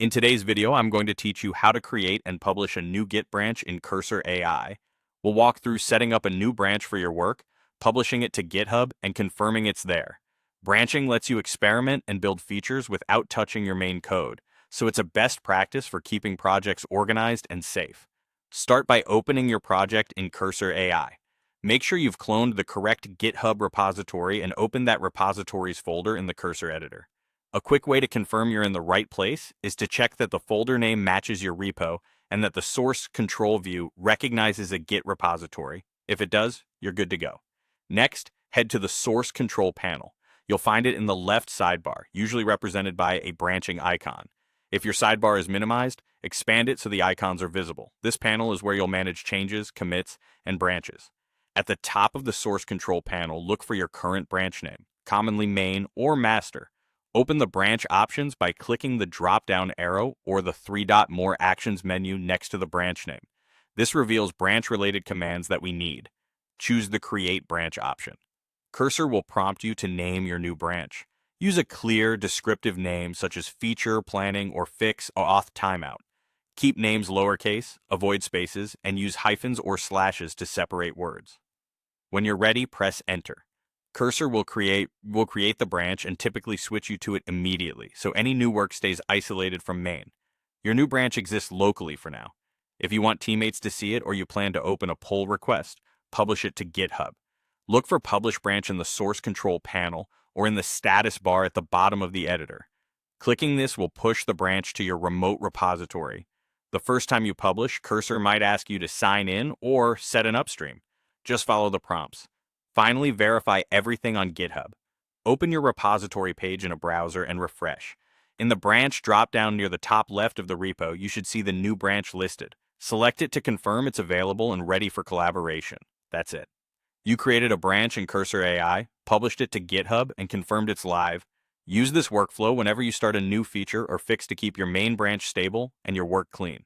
In today's video, I'm going to teach you how to create and publish a new Git branch in Cursor AI. We'll walk through setting up a new branch for your work, publishing it to GitHub, and confirming it's there. Branching lets you experiment and build features without touching your main code, so it's a best practice for keeping projects organized and safe. Start by opening your project in Cursor AI. Make sure you've cloned the correct GitHub repository and open that repositories folder in the Cursor editor. A quick way to confirm you're in the right place is to check that the folder name matches your repo and that the source control view recognizes a Git repository. If it does, you're good to go. Next, head to the source control panel. You'll find it in the left sidebar, usually represented by a branching icon. If your sidebar is minimized, expand it so the icons are visible. This panel is where you'll manage changes, commits, and branches. At the top of the source control panel, look for your current branch name, commonly main or master. Open the branch options by clicking the drop-down arrow or the three-dot More Actions menu next to the branch name. This reveals branch-related commands that we need. Choose the Create Branch option. Cursor will prompt you to name your new branch. Use a clear, descriptive name such as feature, planning, or fix auth timeout. Keep names lowercase, avoid spaces, and use hyphens or slashes to separate words. When you're ready, press Enter. Cursor will create the branch and typically switch you to it immediately, so any new work stays isolated from main. Your new branch exists locally for now. If you want teammates to see it or you plan to open a pull request, publish it to GitHub. Look for Publish Branch in the Source Control panel or in the status bar at the bottom of the editor. Clicking this will push the branch to your remote repository. The first time you publish, Cursor might ask you to sign in or set an upstream. Just follow the prompts. Finally, verify everything on GitHub. Open your repository page in a browser and refresh. In the branch drop-down near the top left of the repo, you should see the new branch listed. Select it to confirm it's available and ready for collaboration. That's it. You created a branch in Cursor AI, published it to GitHub, and confirmed it's live. Use this workflow whenever you start a new feature or fix to keep your main branch stable and your work clean.